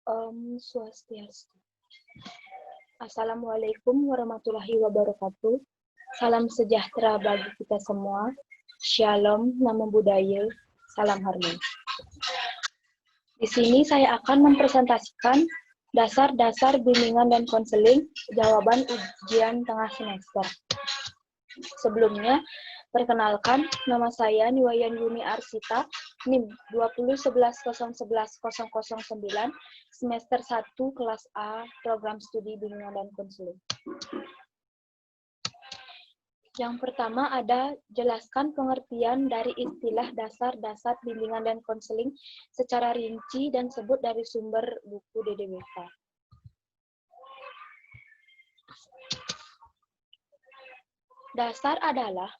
Swastiastu. Assalamualaikum warahmatullahi wabarakatuh. Salam sejahtera bagi kita semua. Shalom, namo buddhaya, salam harmoni. Di sini saya akan mempresentasikan dasar-dasar bimbingan dan konseling jawaban ujian tengah semester. Sebelumnya, perkenalkan, nama saya Niwayan Yuni Arsita, NIM 20110110009, semester 1, kelas A, program studi bimbingan dan konseling. Yang pertama ada jelaskan pengertian dari istilah dasar-dasar bimbingan dan konseling secara rinci dan sebut dari sumber buku DDWK. Dasar adalah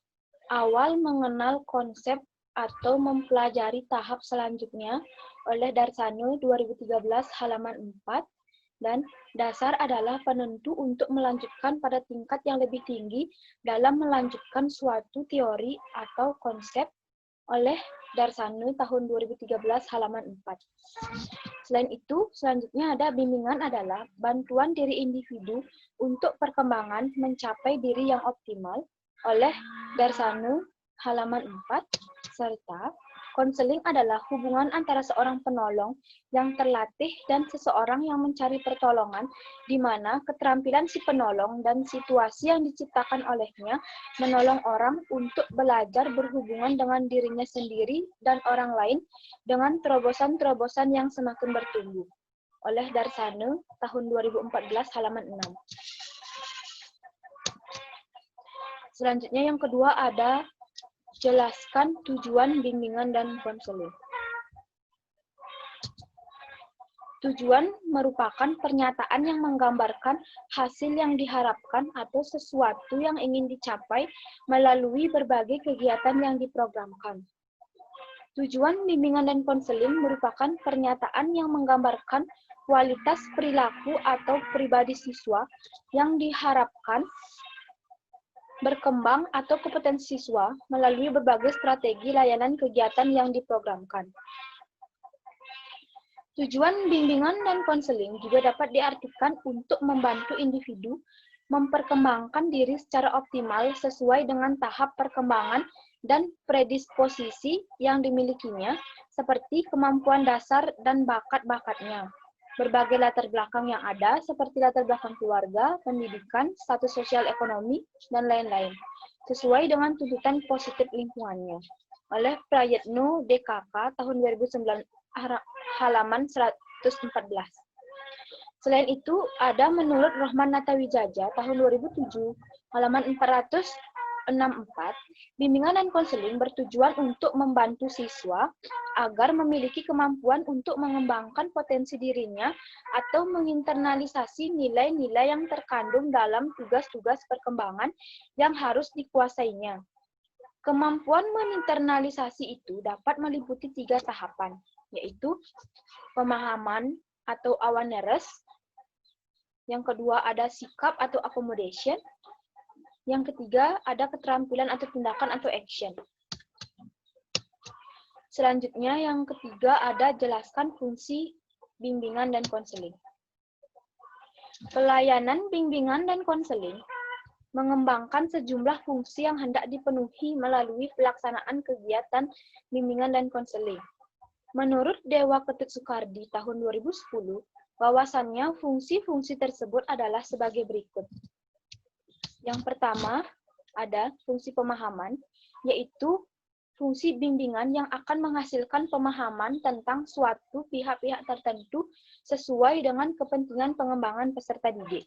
awal mengenal konsep atau mempelajari tahap selanjutnya oleh Darsana 2013 halaman 4, dan dasar adalah penentu untuk melanjutkan pada tingkat yang lebih tinggi dalam melanjutkan suatu teori atau konsep oleh Darsana tahun 2013 halaman 4. Selain itu, selanjutnya ada bimbingan adalah bantuan diri individu untuk perkembangan mencapai diri yang optimal oleh Darsana halaman 4, serta konseling adalah hubungan antara seorang penolong yang terlatih dan seseorang yang mencari pertolongan, di mana keterampilan si penolong dan situasi yang diciptakan olehnya menolong orang untuk belajar berhubungan dengan dirinya sendiri dan orang lain dengan terobosan-terobosan yang semakin bertumbuh. Oleh Darsana tahun 2014 halaman 6. Selanjutnya yang kedua ada jelaskan tujuan bimbingan dan konseling. Tujuan merupakan pernyataan yang menggambarkan hasil yang diharapkan atau sesuatu yang ingin dicapai melalui berbagai kegiatan yang diprogramkan. Tujuan bimbingan dan konseling merupakan pernyataan yang menggambarkan kualitas perilaku atau pribadi siswa yang diharapkan berkembang atau kompetensi siswa melalui berbagai strategi layanan kegiatan yang diprogramkan. Tujuan bimbingan dan konseling juga dapat diartikan untuk membantu individu memperkembangkan diri secara optimal sesuai dengan tahap perkembangan dan predisposisi yang dimilikinya, seperti kemampuan dasar dan bakat-bakatnya. Berbagai latar belakang yang ada, seperti latar belakang keluarga, pendidikan, status sosial ekonomi, dan lain-lain, sesuai dengan tuntutan positif lingkungannya. Oleh Prayetno DKK tahun 2009 halaman 114. Selain itu, ada menurut Rohman Natawijaja tahun 2007 halaman 464, bimbingan dan konseling bertujuan untuk membantu siswa agar memiliki kemampuan untuk mengembangkan potensi dirinya atau menginternalisasi nilai-nilai yang terkandung dalam tugas-tugas perkembangan yang harus dikuasainya. Kemampuan menginternalisasi itu dapat meliputi 3 tahapan, yaitu pemahaman atau awareness, yang kedua ada sikap atau accommodation, yang ketiga ada keterampilan atau tindakan atau action. Selanjutnya yang ketiga ada jelaskan fungsi bimbingan dan konseling. Pelayanan bimbingan dan konseling mengembangkan sejumlah fungsi yang hendak dipenuhi melalui pelaksanaan kegiatan bimbingan dan konseling. Menurut Dewa Ketut Soekardi tahun 2010, bahwasannya fungsi-fungsi tersebut adalah sebagai berikut. Yang pertama ada fungsi pemahaman, yaitu fungsi bimbingan yang akan menghasilkan pemahaman tentang suatu pihak-pihak tertentu sesuai dengan kepentingan pengembangan peserta didik.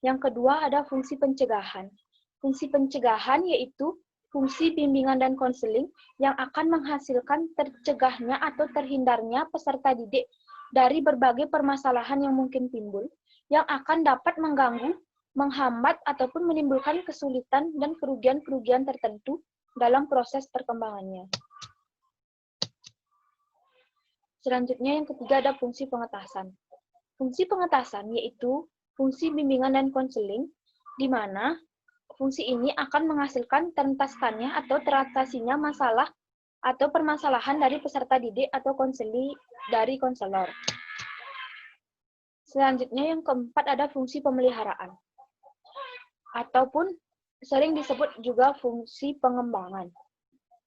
Yang kedua ada fungsi pencegahan. Fungsi pencegahan yaitu fungsi bimbingan dan konseling yang akan menghasilkan tercegahnya atau terhindarnya peserta didik dari berbagai permasalahan yang mungkin timbul, yang akan dapat mengganggu, menghambat, ataupun menimbulkan kesulitan dan kerugian-kerugian tertentu dalam proses perkembangannya. Selanjutnya yang ketiga ada fungsi pengetasan. Fungsi pengetasan yaitu fungsi bimbingan dan konseling, di mana fungsi ini akan menghasilkan terentaskannya atau teratasinya masalah atau permasalahan dari peserta didik atau konseli dari konselor. Selanjutnya yang keempat ada fungsi pemeliharaan. Ataupun sering disebut juga fungsi pengembangan.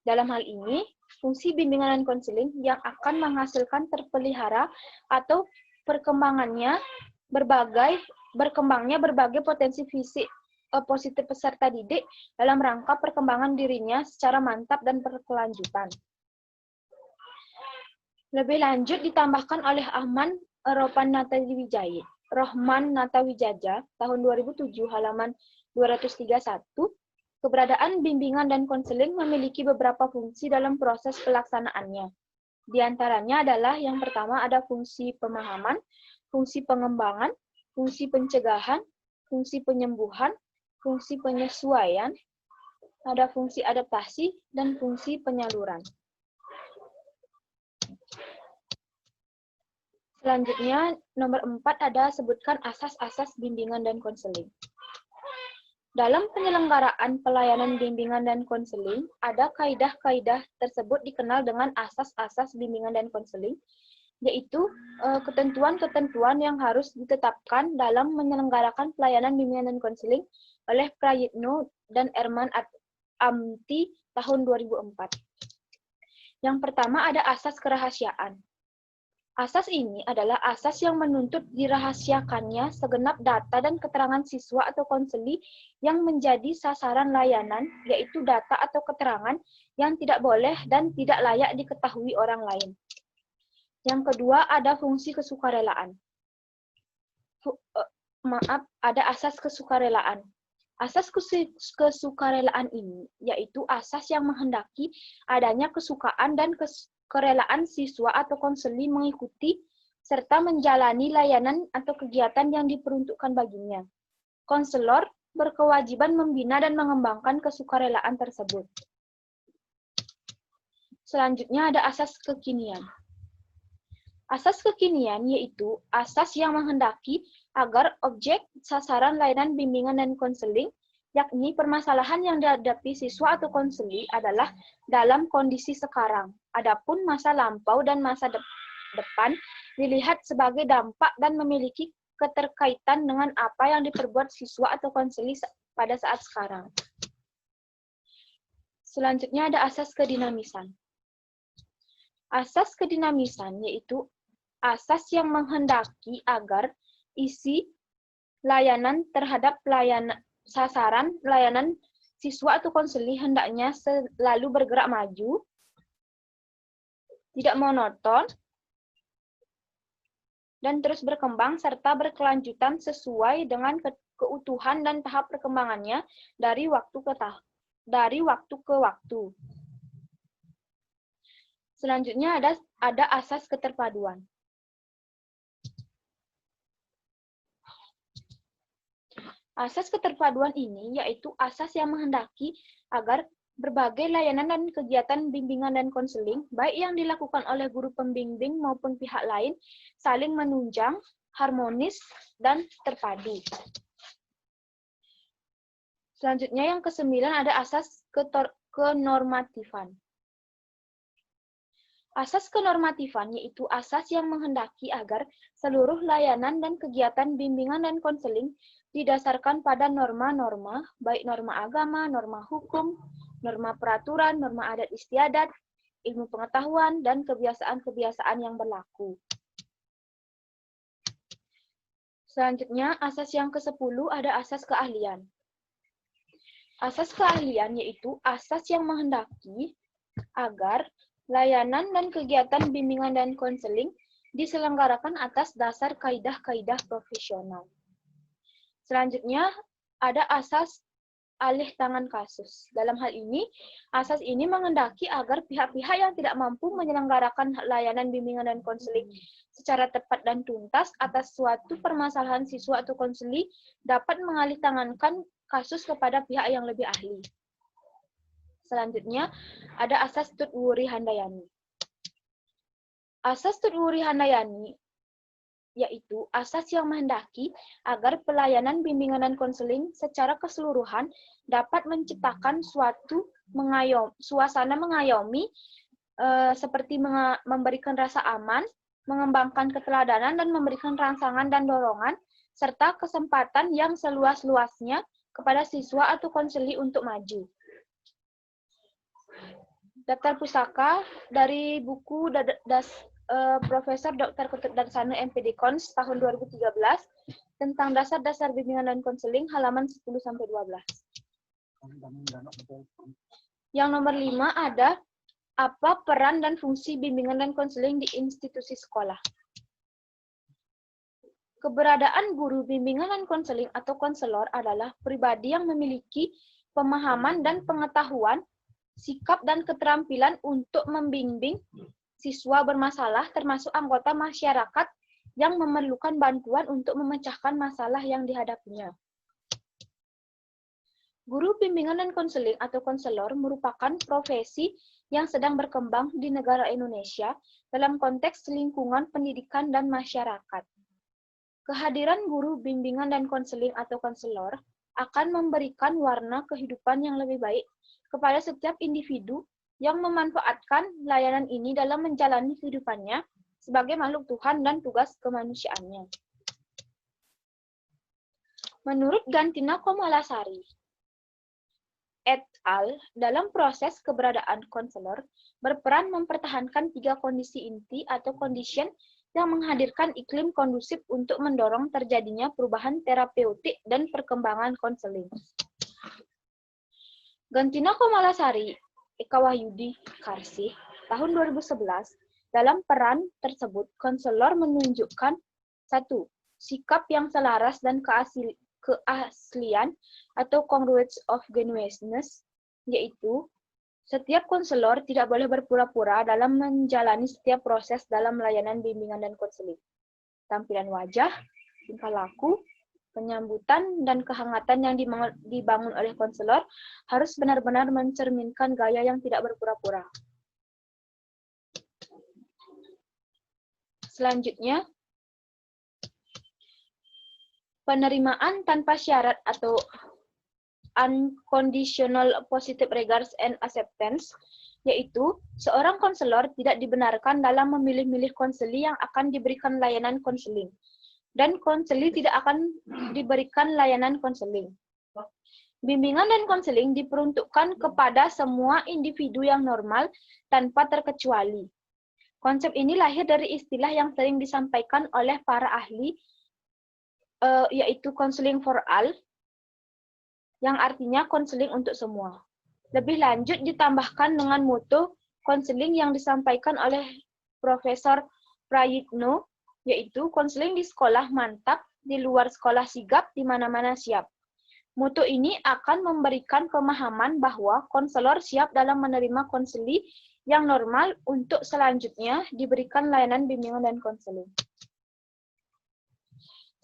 Dalam hal ini, fungsi bimbingan dan konseling yang akan menghasilkan terpelihara atau berkembangnya berbagai potensi fisik positif peserta didik dalam rangka perkembangan dirinya secara mantap dan berkelanjutan. Lebih lanjut ditambahkan oleh Rohman Natawijaja tahun 2007 halaman 231, keberadaan bimbingan dan konseling memiliki beberapa fungsi dalam proses pelaksanaannya. Di antaranya adalah yang pertama ada fungsi pemahaman, fungsi pengembangan, fungsi pencegahan, fungsi penyembuhan, fungsi penyesuaian, ada fungsi adaptasi, dan fungsi penyaluran. Selanjutnya, nomor 4 ada sebutkan asas-asas bimbingan dan konseling. Dalam penyelenggaraan pelayanan bimbingan dan konseling, ada kaidah-kaidah tersebut dikenal dengan asas-asas bimbingan dan konseling, yaitu ketentuan-ketentuan yang harus ditetapkan dalam menyelenggarakan pelayanan bimbingan dan konseling oleh Prayitno dan Erman Amti tahun 2004. Yang pertama ada asas kerahasiaan. Asas ini adalah asas yang menuntut dirahasiakannya segenap data dan keterangan siswa atau konseli yang menjadi sasaran layanan, yaitu data atau keterangan yang tidak boleh dan tidak layak diketahui orang lain. Yang kedua, ada fungsi kesukarelaan. Ada asas kesukarelaan. Asas kesukarelaan ini yaitu asas yang menghendaki adanya kesukaan dan kerelaan siswa atau konseli mengikuti serta menjalani layanan atau kegiatan yang diperuntukkan baginya. Konselor berkewajiban membina dan mengembangkan kesukarelaan tersebut. Selanjutnya ada asas kekinian. Asas kekinian yaitu asas yang menghendaki agar objek sasaran layanan bimbingan dan konseling, yakni permasalahan yang dihadapi siswa atau konseli adalah dalam kondisi sekarang. Adapun masa lampau dan masa depan dilihat sebagai dampak dan memiliki keterkaitan dengan apa yang diperbuat siswa atau konseli pada saat sekarang. Selanjutnya ada asas kedinamisan. Asas kedinamisan yaitu asas yang menghendaki agar isi layanan terhadap sasaran layanan siswa atau konseli hendaknya selalu bergerak maju, tidak monoton, dan terus berkembang serta berkelanjutan sesuai dengan keutuhan dan tahap perkembangannya dari waktu ke waktu. Selanjutnya ada asas keterpaduan. Asas keterpaduan ini yaitu asas yang menghendaki agar berbagai layanan dan kegiatan bimbingan dan konseling, baik yang dilakukan oleh guru pembimbing maupun pihak lain, saling menunjang, harmonis, dan terpadu. Selanjutnya yang ke-9 ada asas kenormatifan. Asas kenormatifan yaitu asas yang menghendaki agar seluruh layanan dan kegiatan bimbingan dan konseling didasarkan pada norma-norma, baik norma agama, norma hukum, norma peraturan, norma adat istiadat, ilmu pengetahuan, dan kebiasaan-kebiasaan yang berlaku. Selanjutnya, asas yang ke-10 ada asas keahlian. Asas keahlian yaitu asas yang menghendaki agar layanan dan kegiatan bimbingan dan konseling diselenggarakan atas dasar kaidah-kaidah profesional. Selanjutnya, ada asas alih tangan kasus. Dalam hal ini, asas ini menghendaki agar pihak-pihak yang tidak mampu menyelenggarakan layanan bimbingan dan konseling secara tepat dan tuntas atas suatu permasalahan siswa atau konseli dapat mengalih tangankan kasus kepada pihak yang lebih ahli. Selanjutnya, ada asas Tutwuri Handayani. Asas Tutwuri Handayani yaitu asas yang menghendaki agar pelayanan bimbingan dan konseling secara keseluruhan dapat menciptakan suasana mengayomi seperti memberikan rasa aman, mengembangkan keteladanan dan memberikan rangsangan dan dorongan, serta kesempatan yang seluas-luasnya kepada siswa atau konseli untuk maju. Daftar pusaka dari buku Profesor Dr. Ketut Darsana MPD Kons tahun 2013 tentang dasar-dasar bimbingan dan konseling halaman 10-12. Yang nomor 5 ada apa peran dan fungsi bimbingan dan konseling di institusi sekolah. Keberadaan guru bimbingan dan konseling atau konselor adalah pribadi yang memiliki pemahaman dan pengetahuan, sikap dan keterampilan untuk membimbing siswa bermasalah termasuk anggota masyarakat yang memerlukan bantuan untuk memecahkan masalah yang dihadapinya. Guru bimbingan dan konseling atau konselor merupakan profesi yang sedang berkembang di negara Indonesia dalam konteks lingkungan pendidikan dan masyarakat. Kehadiran guru bimbingan dan konseling atau konselor akan memberikan warna kehidupan yang lebih baik kepada setiap individu yang memanfaatkan layanan ini dalam menjalani kehidupannya sebagai makhluk Tuhan dan tugas kemanusiaannya. Menurut Gantina Komalasari et al., dalam proses keberadaan konselor berperan mempertahankan 3 kondisi inti atau condition yang menghadirkan iklim kondusif untuk mendorong terjadinya perubahan terapeutik dan perkembangan konseling. Gantina Komalasari, Eka Wahyudi Karsih, tahun 2011, dalam peran tersebut, konselor menunjukkan 1. Sikap yang selaras dan keaslian atau congruence of genuineness, yaitu setiap konselor tidak boleh berpura-pura dalam menjalani setiap proses dalam layanan bimbingan dan konseling. Tampilan wajah, tingkah laku, penyambutan, dan kehangatan yang dibangun oleh konselor harus benar-benar mencerminkan gaya yang tidak berpura-pura. Selanjutnya, penerimaan tanpa syarat atau unconditional positive regards and acceptance, yaitu seorang konselor tidak dibenarkan dalam memilih-milih konseli yang akan diberikan layanan konseling, dan konseli tidak akan diberikan layanan konseling. Bimbingan dan konseling diperuntukkan kepada semua individu yang normal tanpa terkecuali. Konsep ini lahir dari istilah yang sering disampaikan oleh para ahli, yaitu counseling for all, yang artinya konseling untuk semua. Lebih lanjut ditambahkan dengan moto konseling yang disampaikan oleh Profesor Prayitno, yaitu konseling di sekolah mantap, di luar sekolah sigap, di mana-mana siap. Moto ini akan memberikan pemahaman bahwa konselor siap dalam menerima konseli yang normal untuk selanjutnya diberikan layanan bimbingan dan konseling.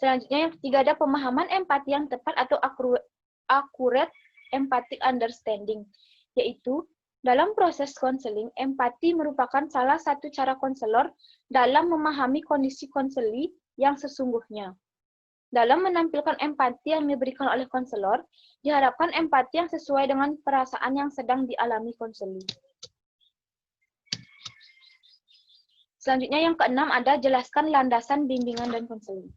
Selanjutnya yang ketiga ada pemahaman empati yang tepat atau accurate empathic understanding, yaitu dalam proses konseling, empati merupakan salah satu cara konselor dalam memahami kondisi konseli yang sesungguhnya. Dalam menampilkan empati yang diberikan oleh konselor, diharapkan empati yang sesuai dengan perasaan yang sedang dialami konseli. Selanjutnya yang keenam ada jelaskan landasan bimbingan dan konseling.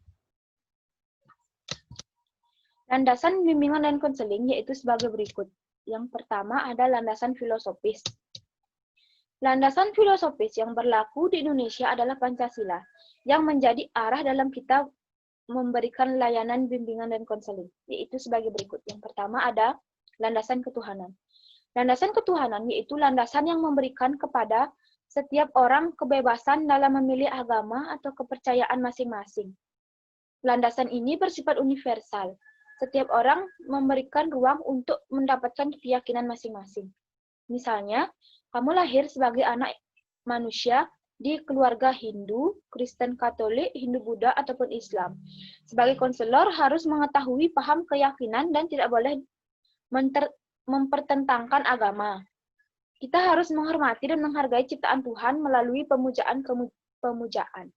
Landasan bimbingan dan konseling yaitu sebagai berikut. Yang pertama ada landasan filosofis. Landasan filosofis yang berlaku di Indonesia adalah Pancasila, yang menjadi arah dalam kita memberikan layanan bimbingan dan konseling, yaitu sebagai berikut. Yang pertama ada landasan ketuhanan. Landasan ketuhanan yaitu landasan yang memberikan kepada setiap orang kebebasan dalam memilih agama atau kepercayaan masing-masing. Landasan ini bersifat universal. Setiap orang memberikan ruang untuk mendapatkan keyakinan masing-masing. Misalnya, kamu lahir sebagai anak manusia di keluarga Hindu, Kristen Katolik, Hindu Buddha, ataupun Islam. Sebagai konselor harus mengetahui paham keyakinan dan tidak boleh mempertentangkan agama. Kita harus menghormati dan menghargai ciptaan Tuhan melalui pemujaan.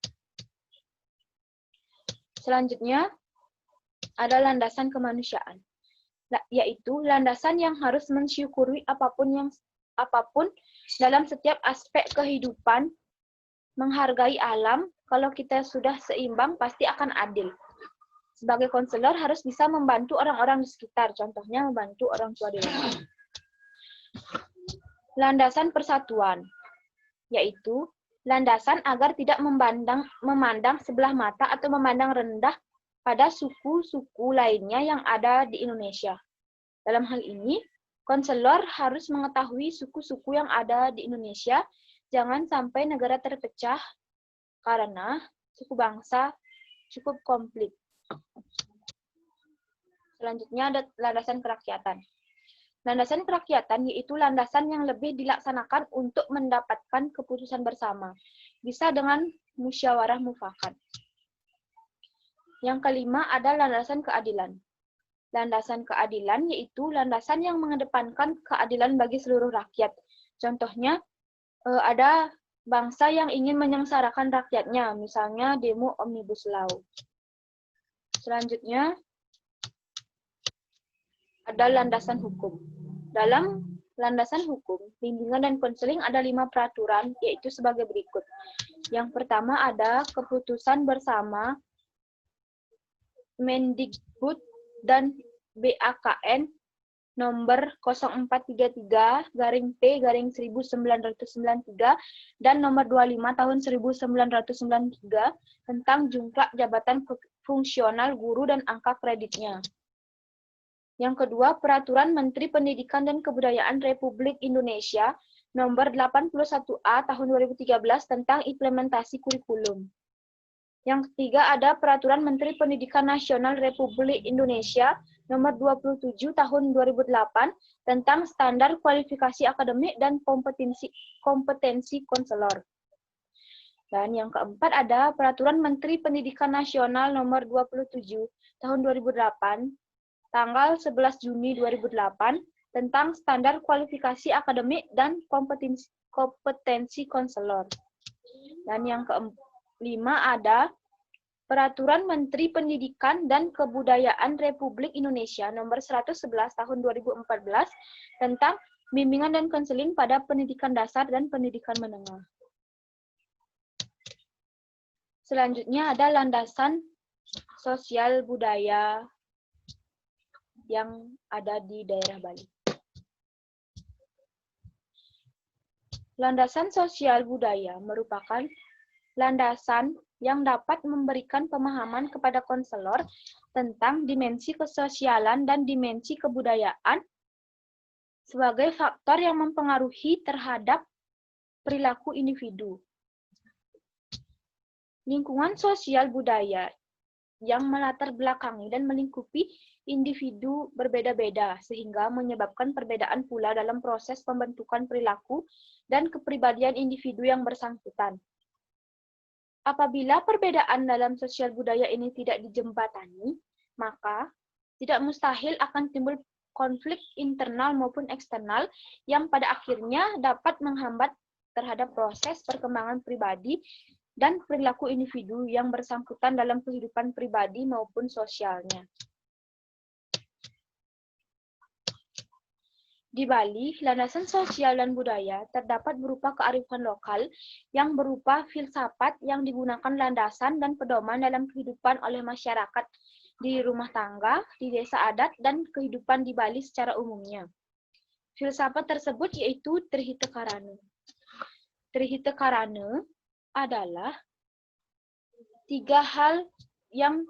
Selanjutnya, ada landasan kemanusiaan, yaitu landasan yang harus mensyukuri apapun dalam setiap aspek kehidupan menghargai alam. Kalau kita sudah seimbang, pasti akan adil. Sebagai konselor harus bisa membantu orang-orang di sekitar, contohnya membantu orang tua di rumah. Landasan persatuan, yaitu landasan agar tidak memandang sebelah mata atau memandang rendah pada suku-suku lainnya yang ada di Indonesia. Dalam hal ini, konselor harus mengetahui suku-suku yang ada di Indonesia, jangan sampai negara terpecah karena suku bangsa cukup komplit. Selanjutnya ada landasan kerakyatan. Landasan kerakyatan yaitu landasan yang lebih dilaksanakan untuk mendapatkan keputusan bersama. Bisa dengan musyawarah mufakat. Yang kelima ada landasan keadilan. Landasan keadilan yaitu landasan yang mengedepankan keadilan bagi seluruh rakyat. Contohnya, ada bangsa yang ingin menyengsarakan rakyatnya, misalnya demo Omnibus Law. Selanjutnya, ada landasan hukum. Dalam landasan hukum, bimbingan dan konseling ada 5 peraturan, yaitu sebagai berikut. Yang pertama ada keputusan bersama Mendikbud dan BAKN nomor 0433-P-1993 dan nomor 25 tahun 1993 tentang jumlah jabatan fungsional guru dan angka kreditnya. Yang kedua, Peraturan Menteri Pendidikan dan Kebudayaan Republik Indonesia nomor 81A tahun 2013 tentang implementasi kurikulum. Yang ketiga ada Peraturan Menteri Pendidikan Nasional Republik Indonesia nomor 27 tahun 2008 tentang standar kualifikasi akademik dan kompetensi konselor. Dan yang keempat ada Peraturan Menteri Pendidikan Nasional nomor 27 tahun 2008 tanggal 11 Juni 2008 tentang standar kualifikasi akademik dan kompetensi konselor. Dan yang kelima ada Peraturan Menteri Pendidikan dan Kebudayaan Republik Indonesia nomor 111 tahun 2014 tentang bimbingan dan konseling pada pendidikan dasar dan pendidikan menengah. Selanjutnya ada landasan sosial budaya yang ada di daerah Bali. Landasan sosial budaya merupakan landasan yang dapat memberikan pemahaman kepada konselor tentang dimensi kesosialan dan dimensi kebudayaan sebagai faktor yang mempengaruhi terhadap perilaku individu. Lingkungan sosial budaya yang melatar belakangi dan melingkupi individu berbeda-beda, sehingga menyebabkan perbedaan pula dalam proses pembentukan perilaku dan kepribadian individu yang bersangkutan. Apabila perbedaan dalam sosial budaya ini tidak dijembatani, maka tidak mustahil akan timbul konflik internal maupun eksternal yang pada akhirnya dapat menghambat terhadap proses perkembangan pribadi dan perilaku individu yang bersangkutan dalam kehidupan pribadi maupun sosialnya. Di Bali, landasan sosial dan budaya terdapat berupa kearifan lokal yang berupa filsafat yang digunakan landasan dan pedoman dalam kehidupan oleh masyarakat di rumah tangga, di desa adat, dan kehidupan di Bali secara umumnya. Filsafat tersebut yaitu Trihita Karana. Trihita Karana adalah 3 hal yang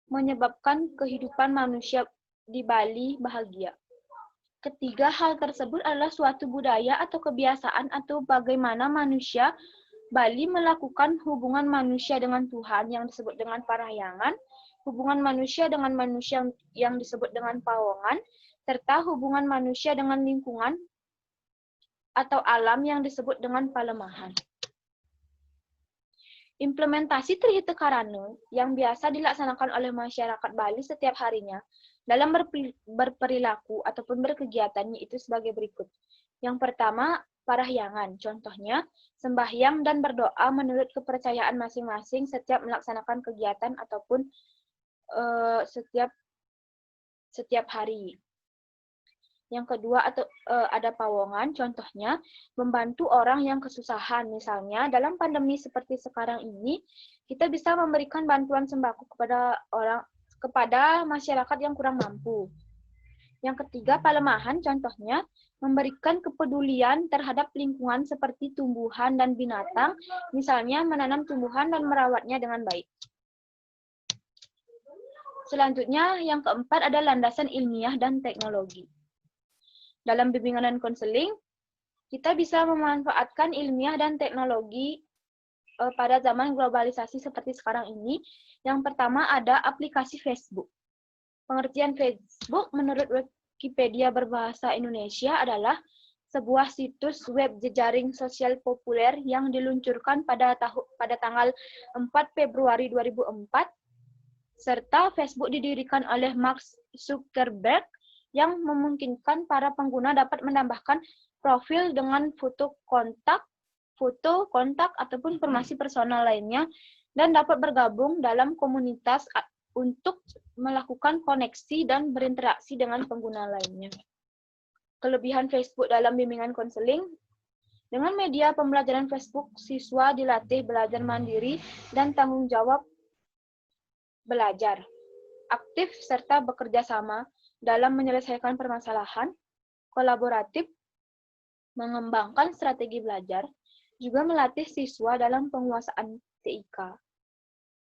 menyebabkan kehidupan manusia di Bali bahagia. Ketiga hal tersebut adalah suatu budaya atau kebiasaan atau bagaimana manusia Bali melakukan hubungan manusia dengan Tuhan yang disebut dengan parahyangan, hubungan manusia dengan manusia yang disebut dengan pawongan, serta hubungan manusia dengan lingkungan atau alam yang disebut dengan palemahan. Implementasi Trihita Karana yang biasa dilaksanakan oleh masyarakat Bali setiap harinya dalam berperilaku ataupun berkegiatan yaitu sebagai berikut. Yang pertama, parahyangan. Contohnya, sembahyang dan berdoa menurut kepercayaan masing-masing setiap melaksanakan kegiatan ataupun setiap hari. Yang kedua ada pawongan, contohnya membantu orang yang kesusahan. Misalnya dalam pandemi seperti sekarang ini, kita bisa memberikan bantuan sembako kepada masyarakat yang kurang mampu. Yang ketiga, palemahan, contohnya memberikan kepedulian terhadap lingkungan seperti tumbuhan dan binatang, misalnya menanam tumbuhan dan merawatnya dengan baik. Selanjutnya, yang keempat ada landasan ilmiah dan teknologi. Dalam bimbingan dan konseling, kita bisa memanfaatkan ilmiah dan teknologi pada zaman globalisasi seperti sekarang ini. Yang pertama ada aplikasi Facebook. Pengertian Facebook menurut Wikipedia berbahasa Indonesia adalah sebuah situs web jejaring sosial populer yang diluncurkan pada tanggal 4 Februari 2004, serta Facebook didirikan oleh Mark Zuckerberg yang memungkinkan para pengguna dapat menambahkan profil dengan foto kontak, ataupun informasi personal lainnya, dan dapat bergabung dalam komunitas untuk melakukan koneksi dan berinteraksi dengan pengguna lainnya. Kelebihan Facebook dalam bimbingan konseling, dengan media pembelajaran Facebook, siswa dilatih belajar mandiri dan tanggung jawab belajar, aktif serta bekerja sama dalam menyelesaikan permasalahan, kolaboratif, mengembangkan strategi belajar, juga melatih siswa dalam penguasaan TIK,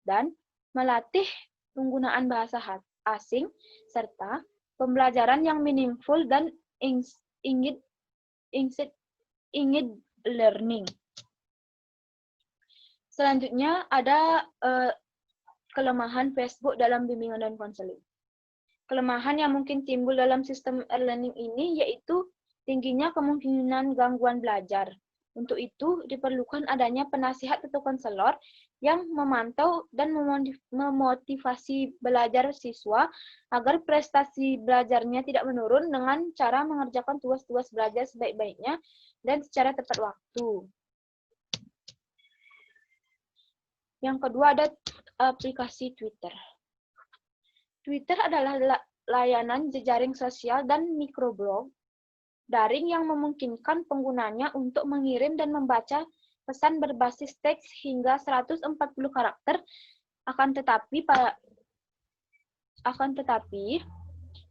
dan melatih penggunaan bahasa asing, serta pembelajaran yang meaningful dan ingin learning. Selanjutnya ada kelemahan Facebook dalam bimbingan dan konseling. Kelemahan yang mungkin timbul dalam sistem e-learning ini yaitu tingginya kemungkinan gangguan belajar. Untuk itu diperlukan adanya penasihat atau konselor yang memantau dan memotivasi belajar siswa agar prestasi belajarnya tidak menurun dengan cara mengerjakan tugas-tugas belajar sebaik-baiknya dan secara tepat waktu. Yang kedua ada aplikasi Twitter. Twitter adalah layanan jejaring sosial dan mikroblog daring yang memungkinkan penggunanya untuk mengirim dan membaca pesan berbasis teks hingga 140 karakter. Akan tetapi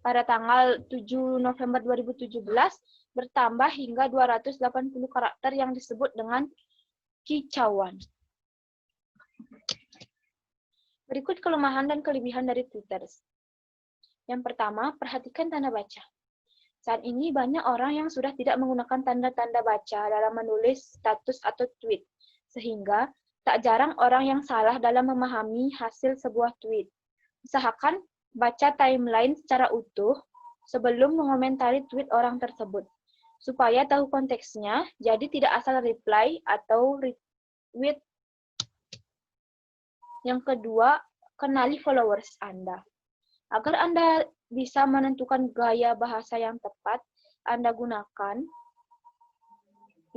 pada tanggal 7 November 2017 bertambah hingga 280 karakter yang disebut dengan kicauan. Berikut kelemahan dan kelebihan dari Twitter. Yang pertama, perhatikan tanda baca. Saat ini banyak orang yang sudah tidak menggunakan tanda-tanda baca dalam menulis status atau tweet, sehingga tak jarang orang yang salah dalam memahami hasil sebuah tweet. Usahakan baca timeline secara utuh sebelum mengomentari tweet orang tersebut, supaya tahu konteksnya, jadi tidak asal reply atau retweet. Yang kedua, kenali followers Anda. Agar Anda bisa menentukan gaya bahasa yang tepat Anda gunakan,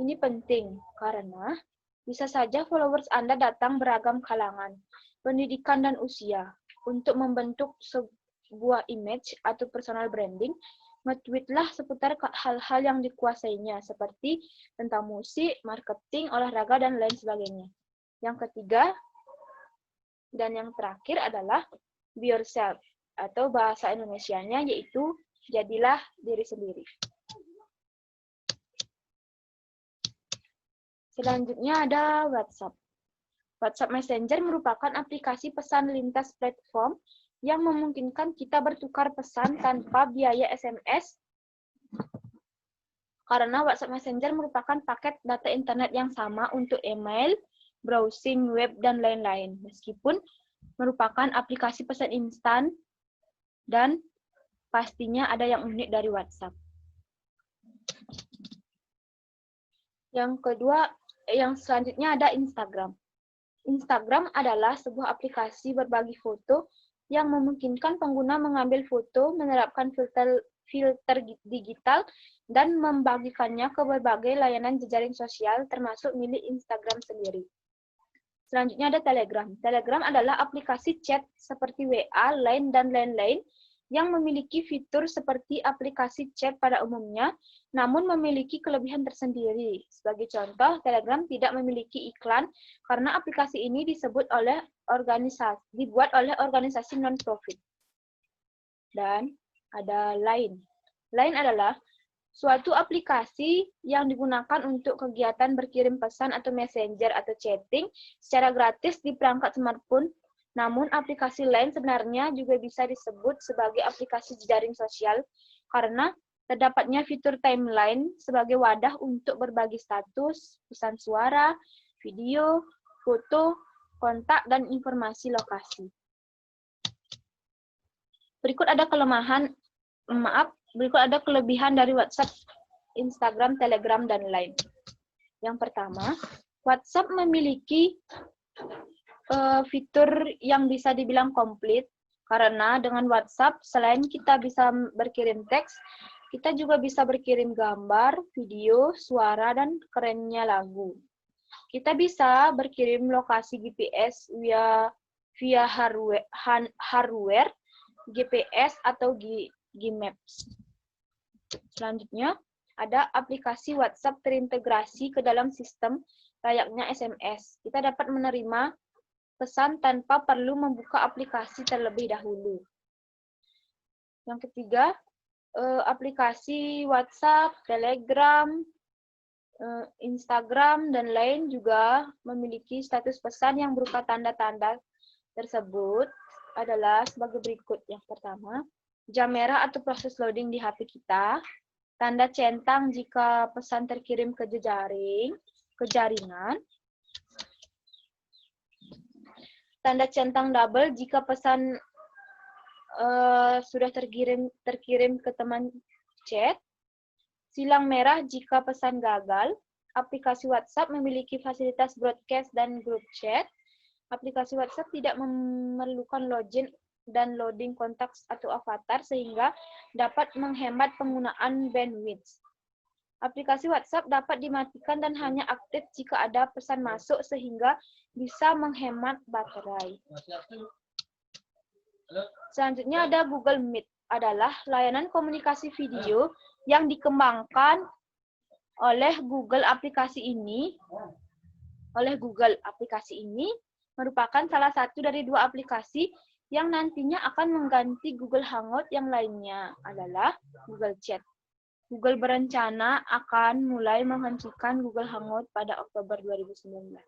ini penting karena bisa saja followers Anda datang beragam kalangan, pendidikan dan usia. Untuk membentuk sebuah image atau personal branding, nge-tweetlah seputar hal-hal yang dikuasainya, seperti tentang musik, marketing, olahraga, dan lain sebagainya. Yang ketiga, dan yang terakhir adalah be yourself, atau bahasa Indonesianya yaitu jadilah diri sendiri. Selanjutnya ada WhatsApp. WhatsApp Messenger merupakan aplikasi pesan lintas platform yang memungkinkan kita bertukar pesan tanpa biaya SMS, karena WhatsApp Messenger merupakan paket data internet yang sama untuk email, browsing web, dan lain-lain, meskipun merupakan aplikasi pesan instan dan pastinya ada yang unik dari WhatsApp. Yang selanjutnya ada Instagram. Instagram adalah sebuah aplikasi berbagi foto yang memungkinkan pengguna mengambil foto, menerapkan filter digital, dan membagikannya ke berbagai layanan jejaring sosial, termasuk milik Instagram sendiri. Selanjutnya ada Telegram. Telegram adalah aplikasi chat seperti WA, Line, dan lain-lain yang memiliki fitur seperti aplikasi chat pada umumnya, namun memiliki kelebihan tersendiri. Sebagai contoh, Telegram tidak memiliki iklan karena aplikasi ini dibuat oleh organisasi non-profit. Dan ada Line. Line adalah suatu aplikasi yang digunakan untuk kegiatan berkirim pesan atau messenger atau chatting secara gratis di perangkat smartphone. Namun, aplikasi Line sebenarnya juga bisa disebut sebagai aplikasi jaring sosial karena terdapatnya fitur timeline sebagai wadah untuk berbagi status, pesan suara, video, foto, kontak, dan informasi lokasi. Berikut ada kelebihan dari WhatsApp, Instagram, Telegram, dan Line. Yang pertama, WhatsApp memiliki fitur yang bisa dibilang komplit, karena dengan WhatsApp, selain kita bisa berkirim teks, kita juga bisa berkirim gambar, video, suara, dan kerennya lagu. Kita bisa berkirim lokasi GPS via hardware, GPS atau Gmaps. Selanjutnya, ada aplikasi WhatsApp terintegrasi ke dalam sistem layaknya SMS. Kita dapat menerima pesan tanpa perlu membuka aplikasi terlebih dahulu. Yang ketiga, aplikasi WhatsApp, Telegram, Instagram, dan lain juga memiliki status pesan yang berupa tanda-tanda tersebut adalah sebagai berikut. Yang pertama, jam merah atau proses loading di HP kita, tanda centang jika pesan terkirim ke jaringan, tanda centang double jika pesan sudah terkirim ke teman chat, silang merah jika pesan gagal. Aplikasi WhatsApp memiliki fasilitas broadcast dan group chat. Aplikasi WhatsApp tidak memerlukan login dan loading kontak atau avatar sehingga dapat menghemat penggunaan bandwidth. Aplikasi WhatsApp dapat dimatikan dan hanya aktif jika ada pesan masuk sehingga bisa menghemat baterai. Selanjutnya ada Google Meet, adalah layanan komunikasi video yang dikembangkan oleh Google. Aplikasi ini merupakan salah satu dari dua aplikasi yang nantinya akan mengganti Google Hangout. Yang lainnya adalah Google Chat. Google berencana akan mulai menghentikan Google Hangout pada Oktober 2019.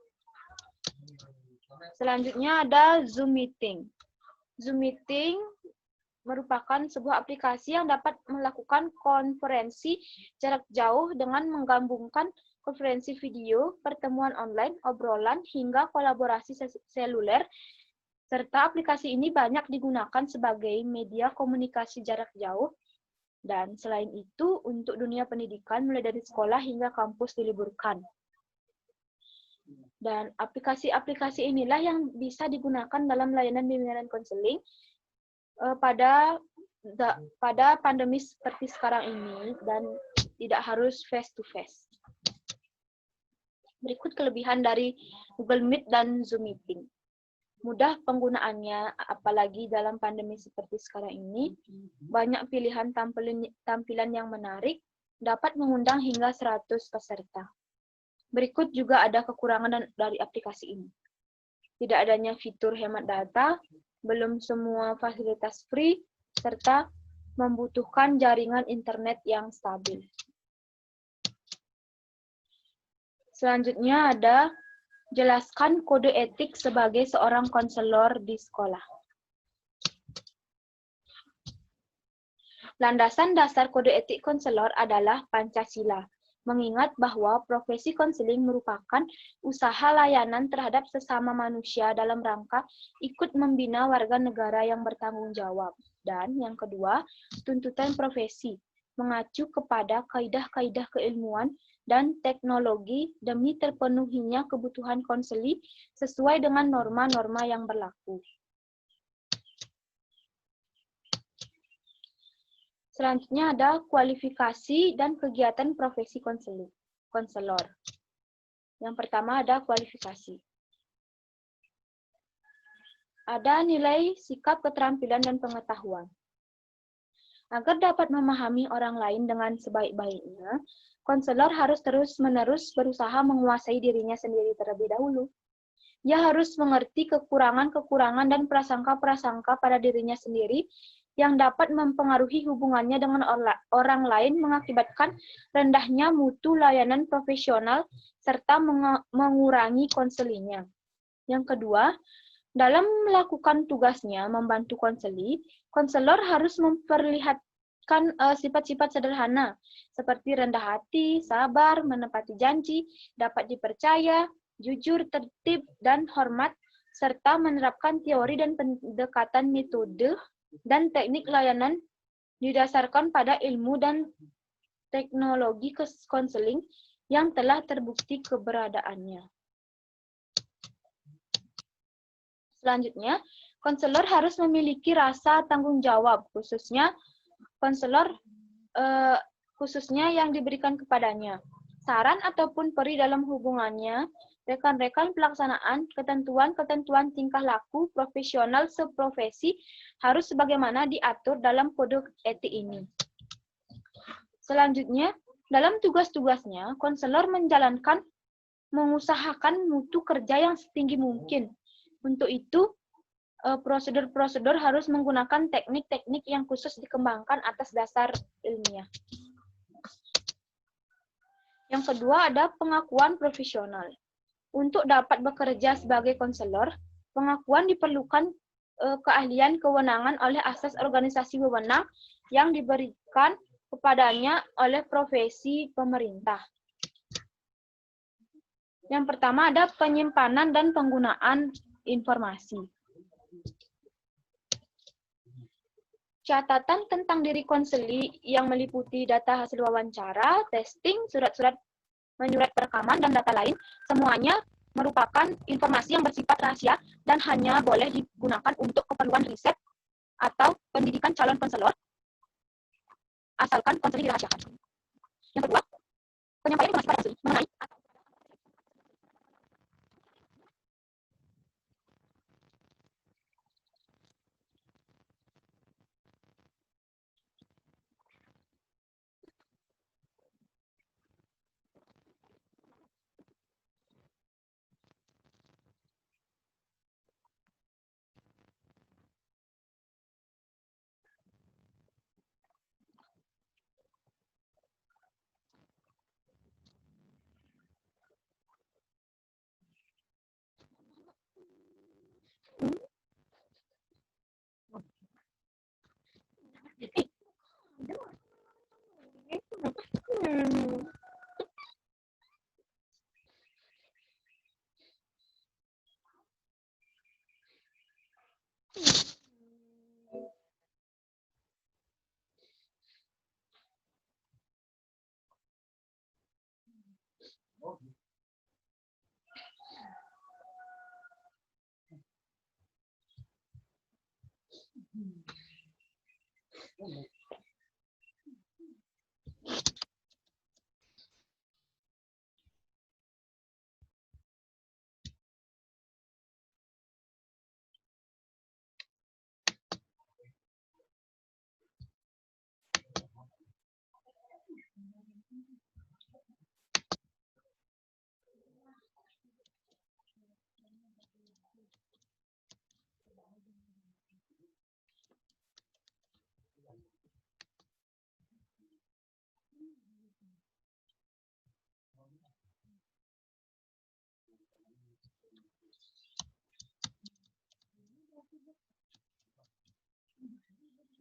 Selanjutnya ada Zoom Meeting. Zoom Meeting merupakan sebuah aplikasi yang dapat melakukan konferensi jarak jauh dengan menggabungkan konferensi video, pertemuan online, obrolan, hingga kolaborasi seluler, serta aplikasi ini banyak digunakan sebagai media komunikasi jarak jauh, dan selain itu untuk dunia pendidikan mulai dari sekolah hingga kampus diliburkan. Dan aplikasi-aplikasi inilah yang bisa digunakan dalam layanan bimbingan konseling pada pandemi seperti sekarang ini dan tidak harus face-to-face. Berikut kelebihan dari Google Meet dan Zoom Meeting. Mudah penggunaannya, apalagi dalam pandemi seperti sekarang ini, banyak pilihan tampilan yang menarik, dapat mengundang hingga 100 peserta. Berikut juga ada kekurangan dari aplikasi ini. Tidak adanya fitur hemat data, belum semua fasilitas free, serta membutuhkan jaringan internet yang stabil. Selanjutnya ada jelaskan kode etik sebagai seorang konselor di sekolah. Landasan dasar kode etik konselor adalah Pancasila, mengingat bahwa profesi konseling merupakan usaha layanan terhadap sesama manusia dalam rangka ikut membina warga negara yang bertanggung jawab. Dan yang kedua, tuntutan profesi, mengacu kepada kaidah-kaidah keilmuan dan teknologi demi terpenuhinya kebutuhan konseli sesuai dengan norma-norma yang berlaku. Selanjutnya ada kualifikasi dan kegiatan profesi konselor. Yang pertama ada kualifikasi. Ada nilai, sikap, keterampilan, dan pengetahuan. Agar dapat memahami orang lain dengan sebaik-baiknya, konselor harus terus-menerus berusaha menguasai dirinya sendiri terlebih dahulu. Ia harus mengerti kekurangan-kekurangan dan prasangka-prasangka pada dirinya sendiri yang dapat mempengaruhi hubungannya dengan orang lain, mengakibatkan rendahnya mutu layanan profesional serta mengurangi konselingnya. Yang kedua, dalam melakukan tugasnya membantu konseli, konselor harus memperlihatkan sifat-sifat sederhana seperti rendah hati, sabar, menepati janji, dapat dipercaya, jujur, tertib, dan hormat, serta menerapkan teori dan pendekatan metode dan teknik layanan didasarkan pada ilmu dan teknologi konseling yang telah terbukti keberadaannya. Selanjutnya, konselor harus memiliki rasa tanggung jawab, khususnya yang diberikan kepadanya. Saran ataupun peri dalam hubungannya, rekan-rekan pelaksanaan, ketentuan-ketentuan tingkah laku profesional seprofesi harus sebagaimana diatur dalam kode etik ini. Selanjutnya, dalam tugas-tugasnya, konselor mengusahakan mutu kerja yang setinggi mungkin. Untuk itu, prosedur-prosedur harus menggunakan teknik-teknik yang khusus dikembangkan atas dasar ilmiah. Yang kedua ada pengakuan profesional. Untuk dapat bekerja sebagai konselor, pengakuan diperlukan keahlian kewenangan oleh asas organisasi wewenang yang diberikan kepadanya oleh profesi pemerintah. Yang pertama ada penyimpanan dan penggunaan informasi. Catatan tentang diri konseli yang meliputi data hasil wawancara, testing, surat-surat menyurat perekaman, dan data lain, semuanya merupakan informasi yang bersifat rahasia dan hanya boleh digunakan untuk keperluan riset atau pendidikan calon konselor, asalkan konseli dirahasiakan. Yang kedua, penyampaian informasi pada konseli mengenai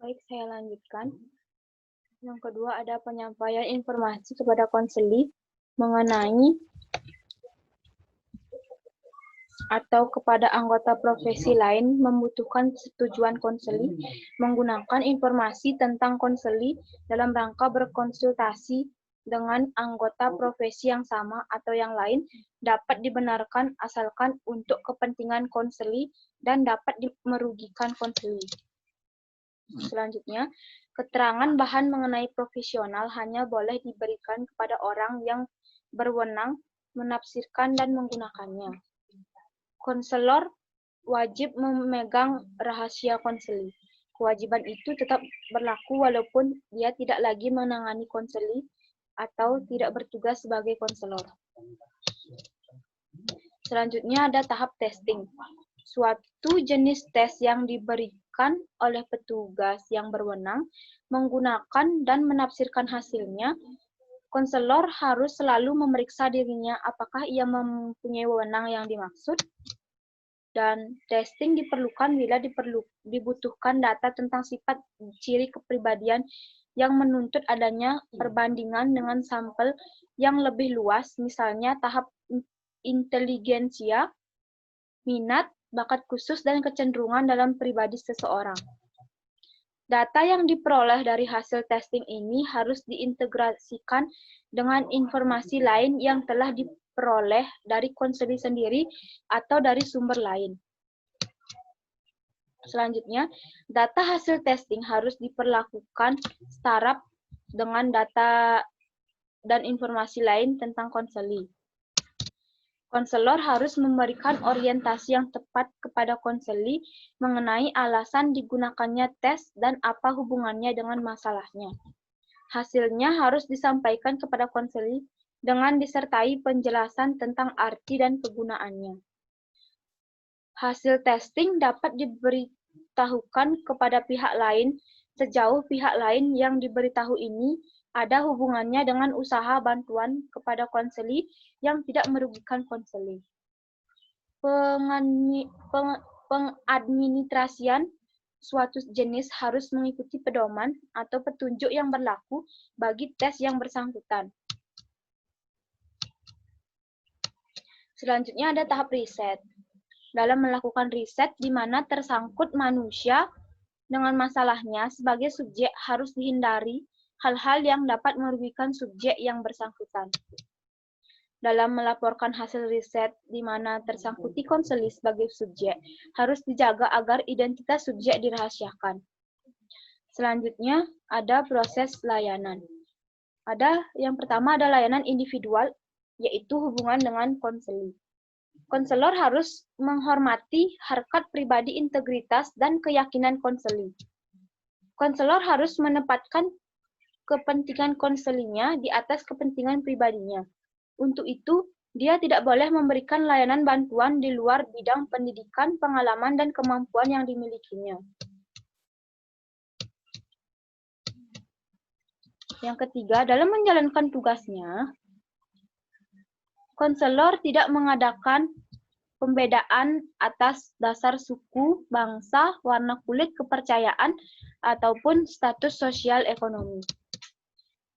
Baik, saya lanjutkan. Yang kedua ada penyampaian informasi kepada konseli mengenai atau kepada anggota profesi lain membutuhkan persetujuan konseli menggunakan informasi tentang konseli dalam rangka berkonsultasi dengan anggota profesi yang sama atau yang lain dapat dibenarkan asalkan untuk kepentingan konseli dan dapat merugikan konseli. Selanjutnya, keterangan bahan mengenai profesional hanya boleh diberikan kepada orang yang berwenang menafsirkan dan menggunakannya. Konselor wajib memegang rahasia konseli. kewajiban itu tetap berlaku walaupun dia tidak lagi menangani konseli atau tidak bertugas sebagai konselor. Selanjutnya ada tahap testing. Suatu jenis tes yang diberikan oleh petugas yang berwenang menggunakan dan menafsirkan hasilnya. Konselor harus selalu memeriksa dirinya apakah ia mempunyai wewenang yang dimaksud, dan testing diperlukan bila dibutuhkan data tentang sifat ciri kepribadian yang menuntut adanya perbandingan dengan sampel yang lebih luas, misalnya tahap inteligensia, minat, bakat khusus, dan kecenderungan dalam pribadi seseorang. Data yang diperoleh dari hasil testing ini harus diintegrasikan dengan informasi lain yang telah diperoleh dari konseli sendiri atau dari sumber lain. Selanjutnya, data hasil testing harus diperlakukan setara dengan data dan informasi lain tentang konseli. Konselor harus memberikan orientasi yang tepat kepada konseli mengenai alasan digunakannya tes dan apa hubungannya dengan masalahnya. Hasilnya harus disampaikan kepada konseli dengan disertai penjelasan tentang arti dan kegunaannya. Hasil testing dapat diberitahukan kepada pihak lain sejauh pihak lain yang diberitahu ini ada hubungannya dengan usaha bantuan kepada konseli yang tidak merugikan konseli. Pengadministrasian suatu jenis harus mengikuti pedoman atau petunjuk yang berlaku bagi tes yang bersangkutan. Selanjutnya ada tahap riset. Dalam melakukan riset di mana tersangkut manusia dengan masalahnya sebagai subjek harus dihindari hal-hal yang dapat merugikan subjek yang bersangkutan. Dalam melaporkan hasil riset di mana tersangkuti konseli sebagai subjek, harus dijaga agar identitas subjek dirahasiakan. Selanjutnya, ada proses layanan. Yang pertama ada layanan individual, yaitu hubungan dengan konseli. Konselor harus menghormati harkat pribadi, integritas, dan keyakinan konseli. Konselor harus menempatkan kepentingan konselinya di atas kepentingan pribadinya. Untuk itu, dia tidak boleh memberikan layanan bantuan di luar bidang pendidikan, pengalaman, dan kemampuan yang dimilikinya. Yang ketiga, dalam menjalankan tugasnya, konselor tidak mengadakan pembedaan atas dasar suku, bangsa, warna kulit, kepercayaan, ataupun status sosial ekonomi.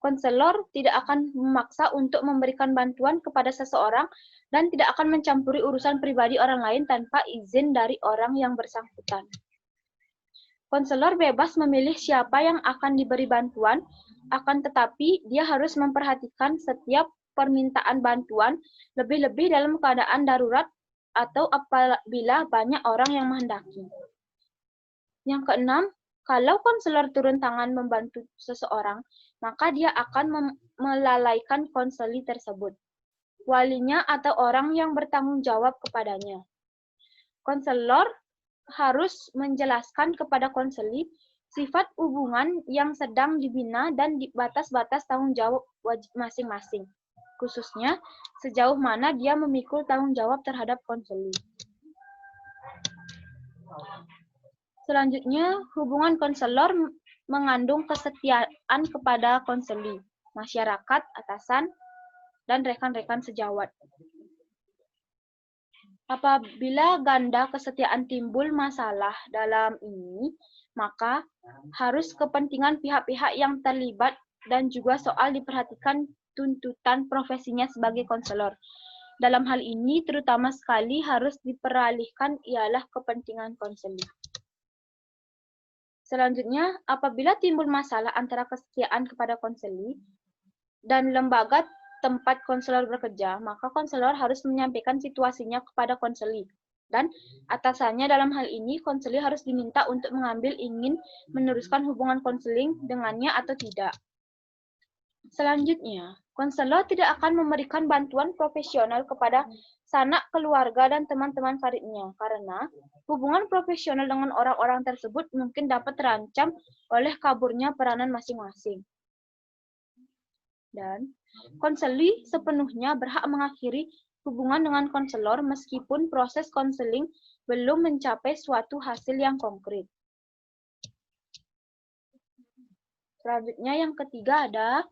Konselor tidak akan memaksa untuk memberikan bantuan kepada seseorang dan tidak akan mencampuri urusan pribadi orang lain tanpa izin dari orang yang bersangkutan. Konselor bebas memilih siapa yang akan diberi bantuan, akan tetapi dia harus memperhatikan setiap permintaan bantuan, lebih-lebih dalam keadaan darurat atau apabila banyak orang yang menghendaki. Yang keenam, kalau konselor turun tangan membantu seseorang, maka dia akan melalaikan konseli tersebut, walinya atau orang yang bertanggung jawab kepadanya. Konselor harus menjelaskan kepada konseli sifat hubungan yang sedang dibina dan di batas-batas tanggung jawab masing-masing, khususnya sejauh mana dia memikul tanggung jawab terhadap konseli. Selanjutnya, hubungan konselor mengandung kesetiaan kepada konseli, masyarakat, atasan, dan rekan-rekan sejawat. Apabila ganda kesetiaan timbul masalah dalam ini, maka harus kepentingan pihak-pihak yang terlibat dan juga soal diperhatikan tuntutan profesinya sebagai konselor. Dalam hal ini, terutama sekali harus diperalihkan ialah kepentingan konseli. Selanjutnya, apabila timbul masalah antara kesetiaan kepada konseli dan lembaga tempat konselor bekerja, maka konselor harus menyampaikan situasinya kepada konseli. Dan atasannya dalam hal ini, konseli harus diminta untuk mengambil ingin meneruskan hubungan konseling dengannya atau tidak. Selanjutnya, konselor tidak akan memberikan bantuan profesional kepada sanak keluarga dan teman-teman karibnya karena hubungan profesional dengan orang-orang tersebut mungkin dapat terancam oleh kaburnya peranan masing-masing. Dan konseli sepenuhnya berhak mengakhiri hubungan dengan konselor meskipun proses konseling belum mencapai suatu hasil yang konkret. Selanjutnya yang ketiga ada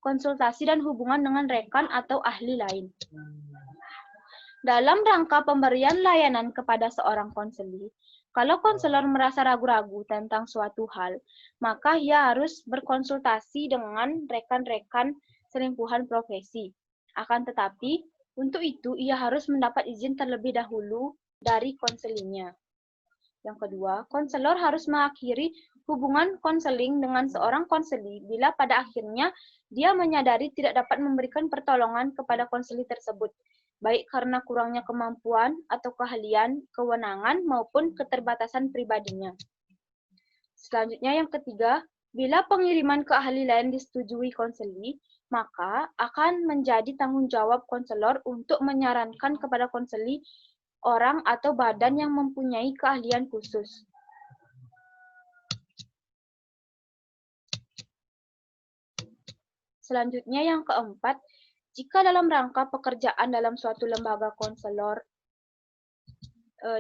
konsultasi dan hubungan dengan rekan atau ahli lain. Dalam rangka pemberian layanan kepada seorang konseli, kalau konselor merasa ragu-ragu tentang suatu hal, maka ia harus berkonsultasi dengan rekan-rekan selingkuhan profesi. Akan tetapi, untuk itu ia harus mendapat izin terlebih dahulu dari konselingnya. Yang kedua, konselor harus mengakhiri hubungan konseling dengan seorang konseli bila pada akhirnya dia menyadari tidak dapat memberikan pertolongan kepada konseli tersebut, baik karena kurangnya kemampuan atau keahlian, kewenangan, maupun keterbatasan pribadinya. Selanjutnya yang ketiga, bila pengiriman ke ahli lain disetujui konseli, maka akan menjadi tanggung jawab konselor untuk menyarankan kepada konseli orang atau badan yang mempunyai keahlian khusus. Selanjutnya yang keempat, jika dalam rangka pekerjaan dalam suatu lembaga konselor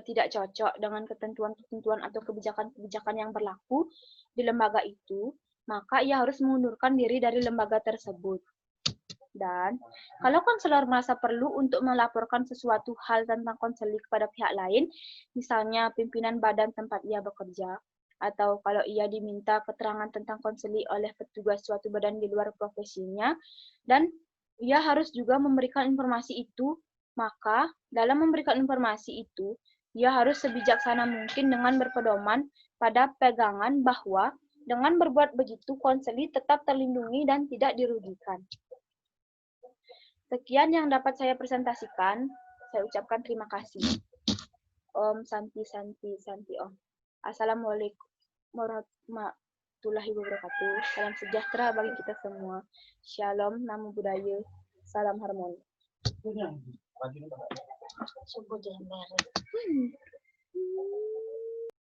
tidak cocok dengan ketentuan-ketentuan atau kebijakan-kebijakan yang berlaku di lembaga itu, maka ia harus mengundurkan diri dari lembaga tersebut. Dan kalau konselor merasa perlu untuk melaporkan sesuatu hal tentang konseli kepada pihak lain, misalnya pimpinan badan tempat ia bekerja, atau kalau ia diminta keterangan tentang konseli oleh petugas suatu badan di luar profesinya, dan ia harus juga memberikan informasi itu, maka dalam memberikan informasi itu, ia harus sebijaksana mungkin dengan berpedoman pada pegangan bahwa dengan berbuat begitu, konseli tetap terlindungi dan tidak dirugikan. Sekian yang dapat saya presentasikan. Saya ucapkan terima kasih. Om Santi Santi Santi Om. Assalamualaikum warahmatullahi wabarakatuh. Salam sejahtera bagi kita semua. Shalom, namo buddhaya, salam harmoni. Subuh